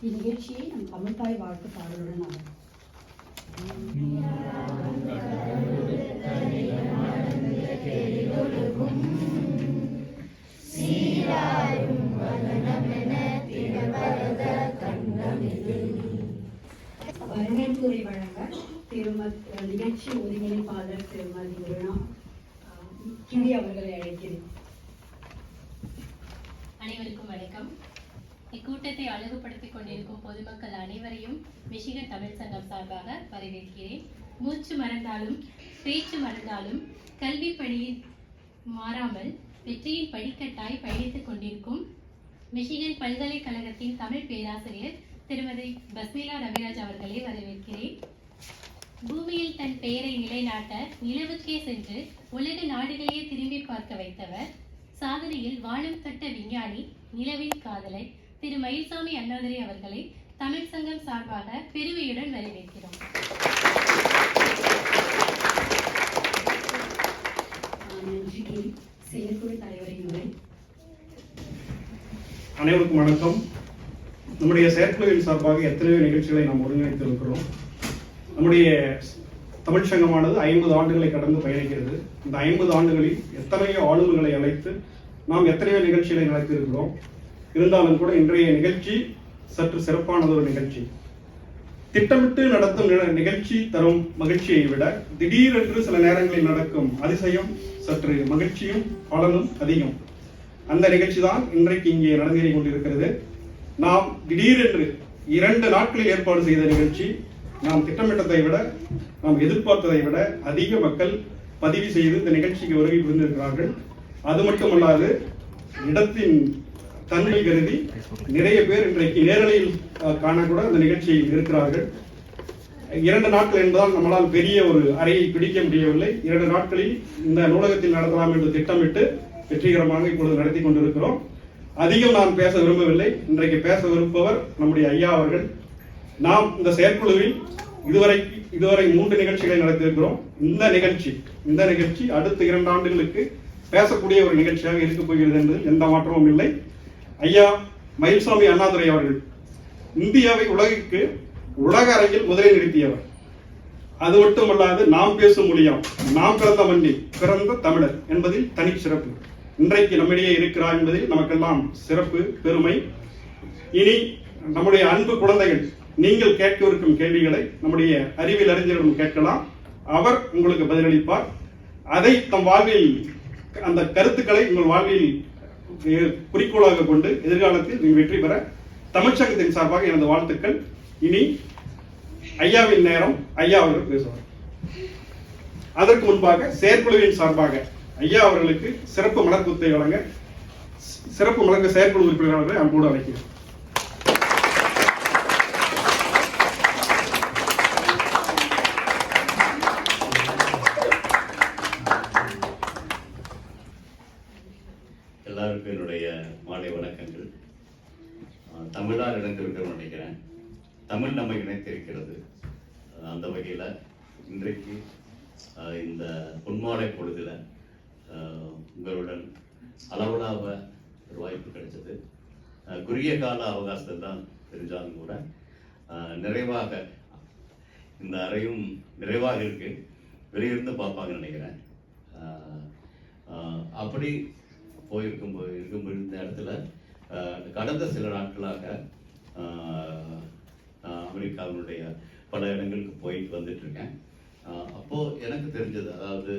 இந்நிகழ்ச்சியை நம் தமிழ்தாய் வாழ்த்து பாடலுடன் அவர் வரவேற்புரை வழங்க நிகழ்ச்சி ஒருங்கிணைப்பாளர் திருமதி கிரி அவர்களை அழைக்கிறேன். அனைவருக்கும் வணக்கம். இக்கூட்டத்தை அழகுபடுத்திக் கொண்டிருக்கும் பொதுமக்கள் அனைவரையும் மிஷிகன் தமிழ் சங்கம் சார்பாக வரவேற்கிறேன். மூச்சு மறந்தாலும் பேச்சு மறந்தாலும் கல்வி பணியில் மாறாமல் வெற்றியின் படிக்கட்டாய் பயணித்துக் கொண்டிருக்கும் மிஷிகன் பல்கலைக்கழகத்தின் தமிழ் பேராசிரியர் திருமதி பஸ்மிலா ரவிராஜ் அவர்களை வரவேற்கிறேன். பூமியில் தன் பெயரை நிலைநாட்ட நிலவுக்கே சென்று உலக நாடுகளையே திரும்பி பார்க்க வைத்தவர், சாதனையில் வாழும் தொட்ட விஞ்ஞானி, நிலவின் காதலை திரு மயில்சாமி அண்ணாதுரை அவர்களை தமிழ் சங்கம் சார்பாக பெருமையுடன் வரவேற்கிறோம். செயற்குழு தலைவரின் உரை. அனைவருக்கும் வணக்கம். நம்முடைய செயற்குழுவின் சார்பாக எத்தனையோ நிகழ்ச்சிகளை நாம் ஒருங்கிணைத்திருக்கிறோம். நம்முடைய தமிழ் சங்கமானது 50 ஆண்டுகளை கடந்து பயணிக்கிறது. இந்த 50 ஆண்டுகளில் எத்தனையோ ஆளுநர்களை அழைத்து நாம் எத்தனையோ நிகழ்ச்சிகளை நடத்தியிருக்கிறோம். இருந்தாலும் கூட இன்றைய நிகழ்ச்சி சற்று சிறப்பானது ஒரு நிகழ்ச்சி. திட்டமிட்டு நடத்தும் நிகழ்ச்சி தரும் மகிழ்ச்சியை விட திடீரென்று சில நேரங்களில் நடக்கும் அதிசயம் சற்று மகிழ்ச்சியும் பலனும் அதிகம். அந்த நிகழ்ச்சி தான் இன்றைக்கு இங்கே நடந்தேறிக் கொண்டிருக்கிறது. நாம் திடீரென்று 2 நாட்களில் ஏற்பாடு செய்த நிகழ்ச்சி. நாம் திட்டமிட்டதை விட, நாம் எதிர்பார்த்ததை விட அதிக மக்கள் பதிவு செய்து இந்த நிகழ்ச்சிக்கு வருகை புரிந்திருக்கிறார்கள். அது மட்டுமல்லாது இடத்தின் தன்மை கருதி நிறைய பேர் இன்றைக்கு நேரலையில் காணக்கூட அந்த நிகழ்ச்சியில் இருக்கிறார்கள். 2 நாட்கள் என்பதால் நம்மளால் பெரிய ஒரு அறையை பிடிக்க முடியவில்லை. 2 நாட்களில் இந்த நூலகத்தில் நடத்தலாம் என்று திட்டமிட்டு வெற்றிகரமாக இப்பொழுது நடத்தி கொண்டிருக்கிறோம். அதிகம் நான் பேச விரும்பவில்லை. இன்றைக்கு பேச விரும்பவர் நம்முடைய ஐயா அவர்கள். நாம் இந்த செயற்குழுவில் இதுவரை 3 நிகழ்ச்சிகளை நடத்தியிருக்கிறோம். இந்த நிகழ்ச்சி அடுத்த 2 ஆண்டுகளுக்கு பேசக்கூடிய ஒரு நிகழ்ச்சியாக இருக்க போகிறது என்பதில் எந்த மாற்றமும் இல்லை. ஐயா மயில்சாமி அண்ணாதுரை அவர்கள் இந்தியாவை உலக அரங்கில் முதலில் நிறுத்தியவர். அது மட்டுமல்லாது நாம் பேசும் மொழியாம், நாம் பிறந்த மண்ணில் பிறந்த தமிழர் என்பதில் தனி சிறப்பு. இன்றைக்கு நம்மிடையே இருக்கிறார் என்பதில் நமக்கெல்லாம் சிறப்பு, பெருமை. இனி நம்முடைய அன்பு குழந்தைகள், நீங்கள் கேட்கவிருக்கும் கேள்விகளை நம்முடைய அறிவியல் அறிஞரிடம் கேட்கலாம். அவர் உங்களுக்கு பதிலளிப்பார். அதை தம் வாழ்வில் அந்த கருத்துக்களை உங்கள் வாழ்வில் குறிக்கோளாக கொண்டு எதிர்காலத்தில் நீங்கள் வெற்றி பெற தமிழ்ச்சங்கத்தின் சார்பாக எனது வாழ்த்துக்கள். இனி ஐயாவின் நேரம். ஐயா அவர்கள் பேசுவார். அதற்கு முன்பாக செயற்குழுவின் சார்பாக ஐயா அவர்களுக்கு சிறப்பு மலர்குத்தை வழங்க சிறப்பு மலர்க செயற்குழு உறுப்பினர்களை நான் கூட அழைக்கிறேன். எல்லாருக்கும் என்னுடைய மாலை வணக்கங்கள். தமிழால் இணைந்திருக்கிறோம் நினைக்கிறேன். தமிழ் நம்மை இணைத்திருக்கிறது. அந்த வகையில் இன்றைக்கு இந்த பொன்மாலை பொழுதுல உங்களுடன் அளவலாக ஒரு வாய்ப்பு கிடைச்சது. குறுகிய கால அவகாசத்தில் தான் தெரிஞ்சாலும் கூட நிறைவாக இந்த அறையும் நிறைவாக இருக்கு. வெளியிருந்து பார்ப்பாங்கன்னு நினைக்கிறேன். அப்படி இருக்கும்போது இந்த இடத்துல கடந்த சில நாட்களாக அமெரிக்காவினுடைய பல இடங்களுக்கு போயிட்டு வந்துட்டு இருக்கேன். அப்போது எனக்கு தெரிஞ்சது, அதாவது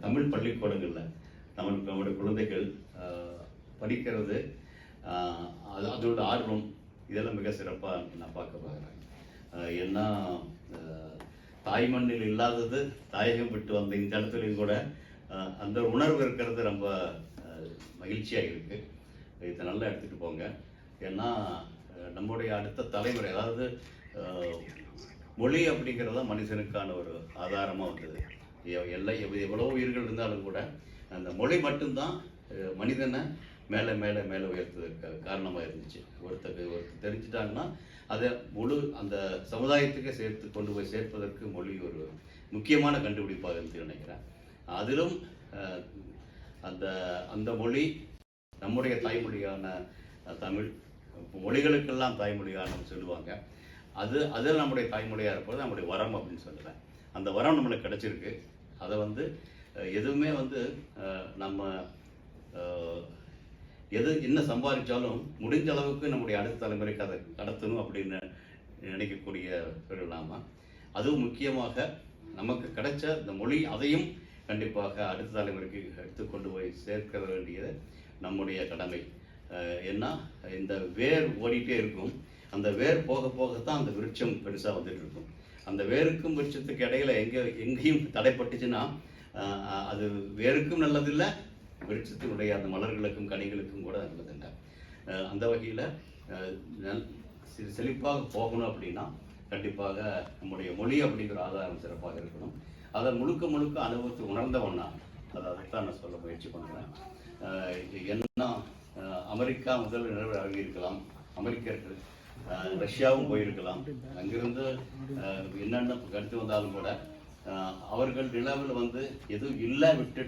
தமிழ் பள்ளிக்கூடங்களில் நம்மளுடைய குழந்தைகள் படிக்கிறது, அதோட ஆர்வம் இதெல்லாம் மிக சிறப்பாக நான் பார்க்க பார்க்குறேன். ஏன்னா தாய்மண்ணில் இல்லாதது தாயகம் விட்டு வந்த இந்த இடத்துலையும் கூட அந்த உணர்வு இருக்கிறது ரொம்ப மகிழ்ச்சியாக இருக்குது. இதை நல்லா எடுத்துகிட்டு போங்க. ஏன்னா நம்முடைய அடுத்த தலைமுறை, அதாவது மொழி அப்படிங்கிறத மனுஷனுக்கான ஒரு ஆதாரமாக வந்தது. எவ்வளோ உயிர்கள் இருந்தாலும் கூட அந்த மொழி மட்டும்தான் மனிதனை மேலே மேலே மேலே உயர்த்துவதற்கு காரணமாக இருந்துச்சு. ஒருத்தர் தெரிஞ்சிட்டாங்கன்னா அதை அந்த சமுதாயத்துக்கே கொண்டு போய் சேர்ப்பதற்கு மொழி ஒரு முக்கியமான கண்டுபிடிப்பாக இருந்து நினைக்கிறேன். அதிலும் அந்த மொழி நம்முடைய தாய்மொழியான தமிழ் மொழிகளுக்கெல்லாம் தாய்மொழியாக நம்ம சொல்லுவாங்க. அது நம்முடைய தாய்மொழியாக இருப்பது நம்முடைய வரம் அப்படின்னு சொல்லுவேன். அந்த வரம் நம்மளுக்கு கிடைச்சிருக்கு. அதை வந்து எதுவுமே வந்து நம்ம என்ன சம்பாதிச்சாலும் முடிஞ்ச அளவுக்கு நம்முடைய அடுத்த தலைமுறைக்கு அதை கடத்தணும் அப்படின்னு நினைக்கக்கூடியவர்கள் நாம. அதுவும் முக்கியமாக நமக்கு கிடைச்ச இந்த மொழி, அதையும் கண்டிப்பாக அடுத்த தலைமுறைக்கு எடுத்து கொண்டு போய் சேர்க்க வேண்டியது நம்முடைய கடமை. ஏன்னா இந்த வேர் ஓடிட்டே இருக்கும். அந்த வேர் போக போகத்தான் அந்த விருட்சம் பெருசாக வந்துட்டு இருக்கும். அந்த வேருக்கும் விருட்சத்துக்கு இடையில எங்கேயும் தடைப்பட்டுச்சுன்னா அது வேருக்கும் நல்லதில்லை, விருட்சத்தினுடைய அந்த மலர்களுக்கும் கனிகளுக்கும் கூட நல்லதில்லை. அந்த வகையில் செழிப்பாக போகணும் அப்படின்னா கண்டிப்பாக நம்முடைய மொழி அப்படிங்கிற ஆதாரம் சிறப்பாக இருக்கணும். அதை முழுக்க அனுபவத்தை உணர்ந்தவன்னா அதைத்தான் நான் சொல்ல முயற்சி பண்ணுறேன். என்ன அமெரிக்கா முதல் நிலவில் அழகியிருக்கலாம், அமெரிக்கர்கள் ரஷ்யாவும் போயிருக்கலாம், அங்கிருந்து என்னென்ன கருத்து வந்தாலும் கூட அவர்கள் நிலவில் வந்து எதுவும் இல்லை விட்டு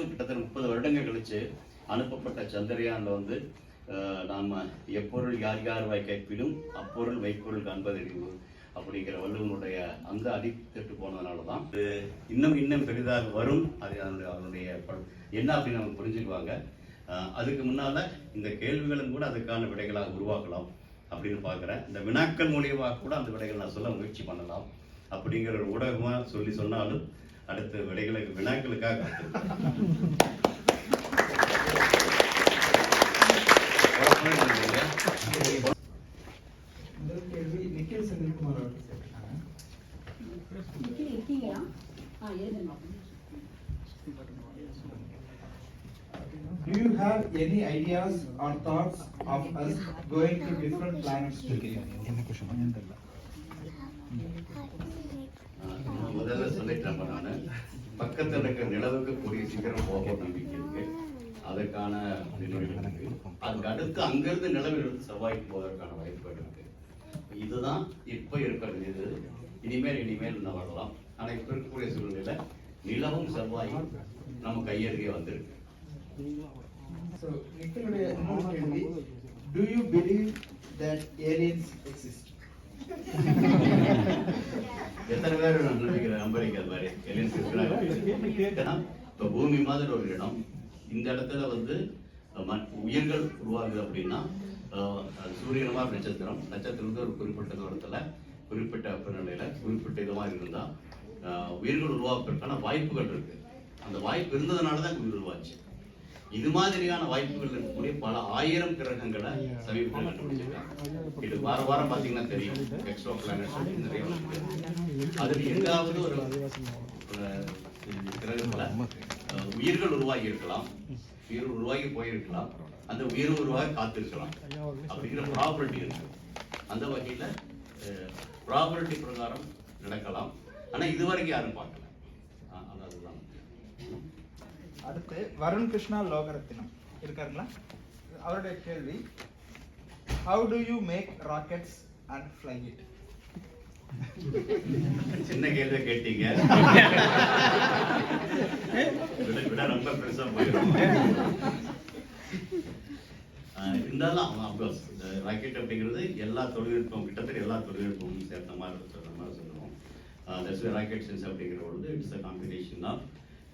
கிட்டத்தட்ட 30 வருடங்கள் கழித்து அனுப்பப்பட்ட சந்திரயானில் வந்து நாம் எப்பொருள் யார் வாய் கேட்பினும் அப்பொருள் மெய்ப்பொருள் காண்பதறிவு அப்படிங்கிற வள்ளுவனுடைய அந்த அடித்தட்டு போனதுனால தான் இன்னும் பெரிதாக வரும். அது அதனுடைய என்ன அப்படின்னு அவங்க புரிஞ்சுக்குவாங்க. அதுக்கு முன்னால் இந்த கேள்விகளும் கூட அதுக்கான விடைகளாக உருவாக்கலாம் அப்படின்னு பார்க்குறேன். இந்த வினாக்கள் மூலியமாக கூட அந்த விடைகள் நான் சொல்ல முயற்சி பண்ணலாம் அப்படிங்கிற ஒரு ஊடகமாக சொன்னாலும் அடுத்த வினாக்களுக்காக நிக்கில் செந்தில்குமார் இருக்கீங்களா? Do you have any ideas or thoughts of us going to different planets together? முதல்ல சொல்லிட்டேன் நான், பக்கத்தில் இருக்கிற நிலவுக்கு கூடிய சீக்கிரம் போக நம்பிக்கை இருக்கு. அதற்கான இருக்கு. அதுக்கு அடுத்து அங்கிருந்து நிலவிலிருந்து செவ்வாய்க்கு போவதற்கான வாய்ப்புகள் இருக்கு. இதுதான் இப்ப இருக்கிறது. இது இனிமேல் இன்னும் வரலாம். ஆனா இப்ப இருக்கக்கூடிய சூழ்நிலை நிலவும் செவ்வாயும் நம்ம கையருகே வந்திருக்கு. So, நிக்கிலுடைய இன்னொரு கேள்வி, do you believe that aliens exist? எத்தனை பேர் நம்புறீங்க மாதிரி aliens இருக்கிறாங்க? இப்ப பூமி மாதிரி ஒரு இடம், இந்த இடத்துல வந்து உயிர்கள் உருவாகுது அப்படின்னா சூரியனமா நட்சத்திரம் ஒரு குறிப்பிட்ட தூரத்துல குறிப்பிட்ட வெப்பநிலையில குறிப்பிட்ட இது மாதிரி இருந்தா உயிர்கள் உருவாக்குறதுக்கான வாய்ப்புகள் இருக்கு. அந்த வாய்ப்பு இருந்ததுனாலதான் உயிர் உருவாச்சு. இது மாதிரியான வாய்ப்புகள் இருக்கக்கூடிய பல ஆயிரம் கிரகங்களை சமீபத்தில் கண்டுபிடிச்சிருக்காங்க. இது வாரம் பாத்தீங்கன்னா தெரியும், எக்ஸ்ட்ரா பிளானட்ஸ் நிறைய இருக்கு. அதுல எங்காவது ஒரு கிரகத்துல உயிர்கள் உருவாகி இருக்கலாம், உயிர் உருவாகி போயிருக்கலாம், அந்த உயிர் உருவாக காத்திருக்கலாம் அப்படிங்கிற ப்ராபர்ட்டி இருக்கு. அந்த வகையில ப்ராபர்ட்டி பிரகாரம் நடக்கலாம். ஆனா இதுவரைக்கும் யாரும் பார்க்கல. அதுதான். அடுத்து வருண் கிருஷ்ணா லோகரத்தினம் இருக்காருங்களா? அவருடைய கேள்வி, how do you make rockets and fly it? சின்ன கேள்வி கேட்டீங்க, விட ரொம்ப பெருசா போயிடும். இருந்தாலும் ராக்கெட் அப்படிங்கிறது எல்லா தொழில்நுட்பம், கிட்டத்தட்ட எல்லா தொழில்நுட்பமும் சேர்த்த மாதிரி சொல்லுவோம். ராக்கெட் சயின்ஸ் அப்படிங்கிறது it's a combination of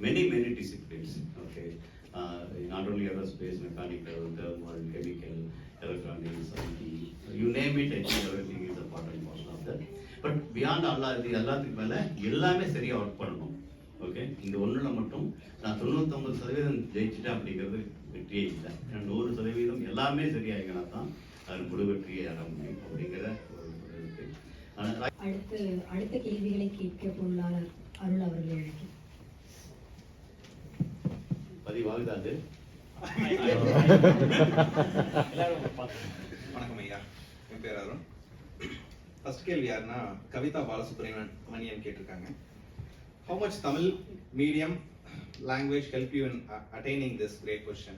many disciplines. Okay, not only aerospace, mechanical, thermal, chemical, electronics, IT, you name it, I think everything is a part and parcel of that. But beyond இது எல்லாத்துக்கு மேல எல்லாமே சரியா work பண்ணணும். Okay, இந்த ஒண்ணுல மட்டும் நான் 99% ஜெயிச்சுட்டேன் அப்படிங்கிறது வெற்றியே இல்லை. 100% எல்லாமே சரியாகினா தான் அது முழு வெற்றியை அடைய முடியும் அப்படிங்கிற ஒரு இருக்கு. அடுத்த கேள்விகளை கேட்க பொருளாளர் அருள் அவர்களை அழைக்கிறேன். பதிவாகுதாது. வணக்கம் ஐயா, என் பேர் அருண். ஃபர்ஸ்ட் கேள்வி யாருன்னா கவிதா பாலசுப்ரமணியன் கேட்டிருக்காங்க. How much Tamil medium language help you in attaining this great question?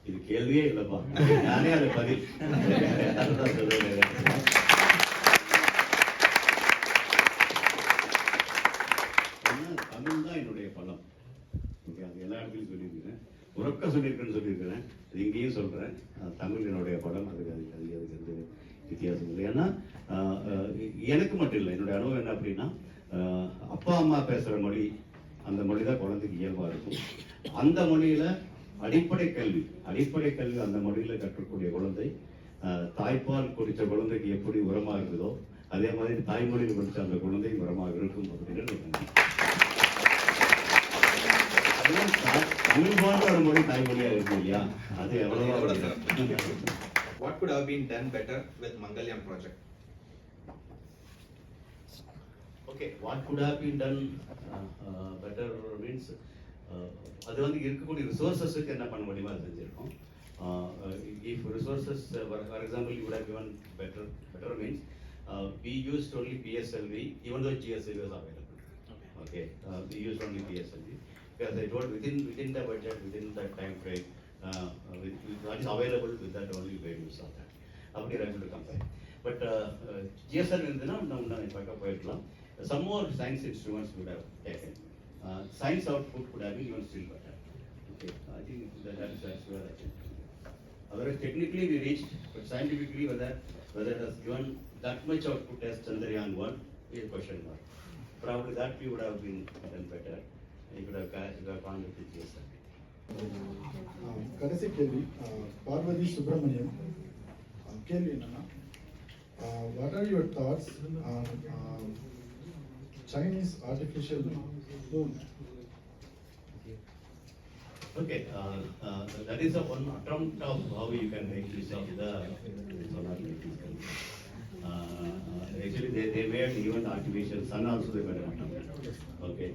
இது கேள்வியே இல்லப்பா, நானே அது பதில். தமிழ் தான் என்னுடைய பலம். அது எல்லா இடத்துலையும் சொல்லியிருக்கிறேன், உறக்க சொல்லியிருக்கேன்னு சொல்லியிருக்கிறேன், அது இங்கேயும் சொல்றேன். பேசுறது. ஏன்னா எனக்கு மட்டும் இல்லை, என்னுடைய அனுபவம் என்ன அப்படின்னா, அப்பா அம்மா பேசுகிற மொழி, அந்த மொழி தான் குழந்தைக்கு இயல்பாக இருக்கும். அந்த மொழியில் அடிப்படை கல்வி அந்த மொழியில் கற்றக்கூடிய குழந்தை தாய்ப்பால் குடித்த குழந்தைக்கு எப்படி உரமாக இருக்குதோ அதே மாதிரி தாய்மொழியில் படித்த அந்த குழந்தை உரமாக இருக்கும் அப்படின்னு தமிழ் போன்ற ஒரு மொழி தாய்மொழியாக இருக்கும் இல்லையா, அது எவ்வளோ. What could have been done better with Mangalyam project? Okay, what could have been done better means அது வந்து இருக்கக்கூடிய ரிசோர்ஸஸுக்கு என்ன பண்ண முடியுமோ அது செஞ்சிருக்கோம். If resources, for example, you would have given better means we used only PSLV even though GSLV was available. Okay, we used only PSLV because I told within the budget, within that time frame, what is available with that only we use of that. அப்படி able to compare. But GSLV இருந்ததுன்னா நம்ம பக்கம் போயிடலாம். Some more science instruments would have taken. Science output could have been even still better. Okay, I think that's where I think. Otherwise, technically we reached, but scientifically whether it has given that much output as Chandrayaan 1 is a question mark. Probably that we would have been done better. You could have gone with the GSLV. கடைசி கேள்வி பார்வதி சுப்பிரமணியம். கேள்வி என்னன்னா, what are your thoughts on Chinese artificial moon? Okay, that is a one attempt of how you can make use of the solar electricity. Actually, they made even artificial sun also they made an attempt. Okay,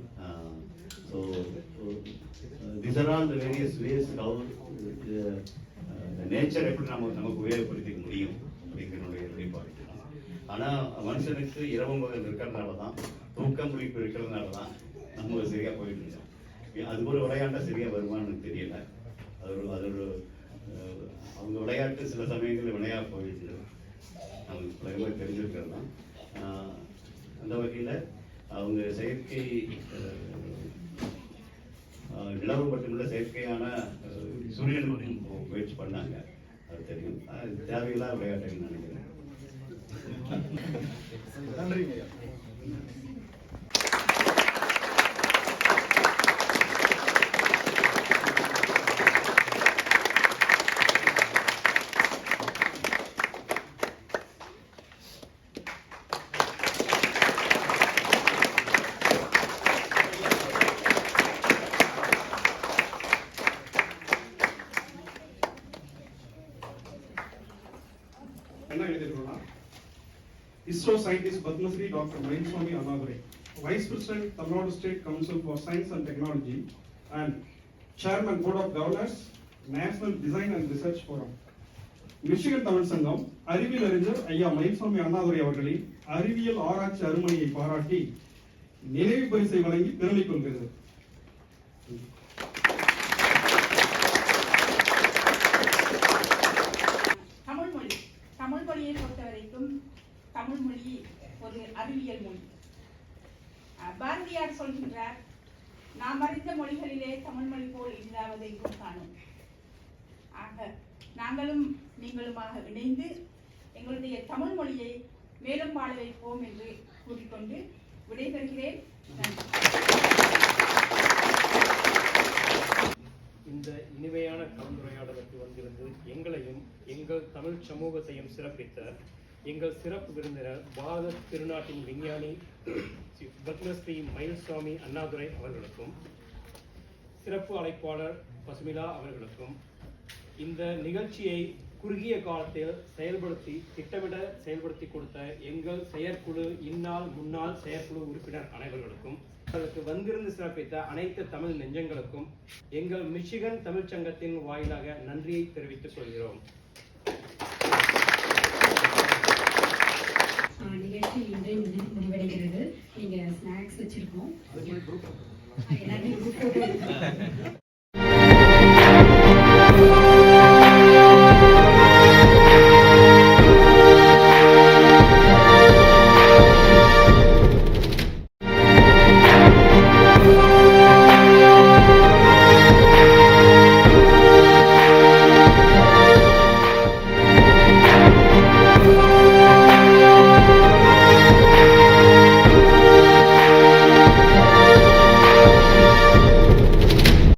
so these are all the various ways how the nature எப்படி நமக்கு உபயோகப்படுத்திக்க முடியும் அப்படிங்கிறனுடைய வெளிப்பாடு. ஆனால் மனுஷனுக்கு இரவு பகல் இருக்கிறதுனால தான், தூக்கம் முடிப்பு இருக்கிறதுனால தான் நம்ம சரியா போயிட்டு இருக்கோம். அது ஒரு விளையாட்டா சரியா வருமானு எனக்கு தெரியல. அது ஒரு அவங்க விளையாட்டு சில சமயங்களில் விளையா போயிட்டு நமக்கு பலமாக தெரிஞ்சிருக்கிறது தான். அந்த வகையில் அவங்க செயற்கை நிலவு மட்டுமில்ல செயற்கையான சூரியனுக்கும் முயற்சி பண்ணாங்க, அது தெரியும். தேவையில்லாத விளையாட்டுன்னு நினைக்கிறேன். நன்றிங்க. என்ன எழுதிருக்கோம்னா, ISRO scientist Padmasri Dr. Mailswamy Annadurai, Vice President Tamil Nadu State Council for Science and Technology and Chairman Board of Governors, National Design and Research Forum. Michigan Tamil சங்கம் அறிவியல் அறிஞர் ஐயா மயில்சாமி அண்ணாதுரை அவர்களின் அறிவியல் ஆராய்ச்சி அருமனையை பாராட்டி நினைவு பரிசை வழங்கி பெருமைக் கொள்கிறது. தமிழ் மொழியை பொறுத்த வரைக்கும் தமிழ் மொழி ஒரு அறிவியல் மொழி. பாரதியார் சொல்கின்றார், நாம் அறிந்த மொழிகளிலே தமிழ் மொழி போல் இல்லாத எங்கும் காணும். ஆக நாங்களும் நீங்களுமாக இணைந்து எங்களுடைய தமிழ் மொழியை மேலும் வாழ வைப்போம் என்று கூறிக்கொண்டு விடைபெறுகிறேன். இந்த இனிமையான கலந்துரையாடலுக்கு வந்திருந்து எங்களையும் எங்கள் தமிழ் சமூகத்தையும் சிறப்பித்த எங்கள் சிறப்பு விருந்தினர் பாரத திருநாட்டின் விஞ்ஞானி பத்மஸ்ரீ மயில்சாமி அண்ணாதுரை அவர்களுக்கும் சிறப்பு அழைப்பாளர் பசுமிலா அவர்களுக்கும் இந்த நிகழ்ச்சியை குறுகிய காலத்தில் திட்டமிட செயல்படுத்தி கொடுத்த எங்கள் செயற்குழு முன்னாள் செயற்குழு உறுப்பினர் அனைவர்களுக்கும் அதற்கு வந்திருந்து சிறப்பித்த அனைத்து தமிழ் நெஞ்சங்களுக்கும் எங்கள் மிச்சிகன் தமிழ்ச்சங்கத்தின் வாயிலாக நன்றியை தெரிவித்துக் கொள்கிறோம்.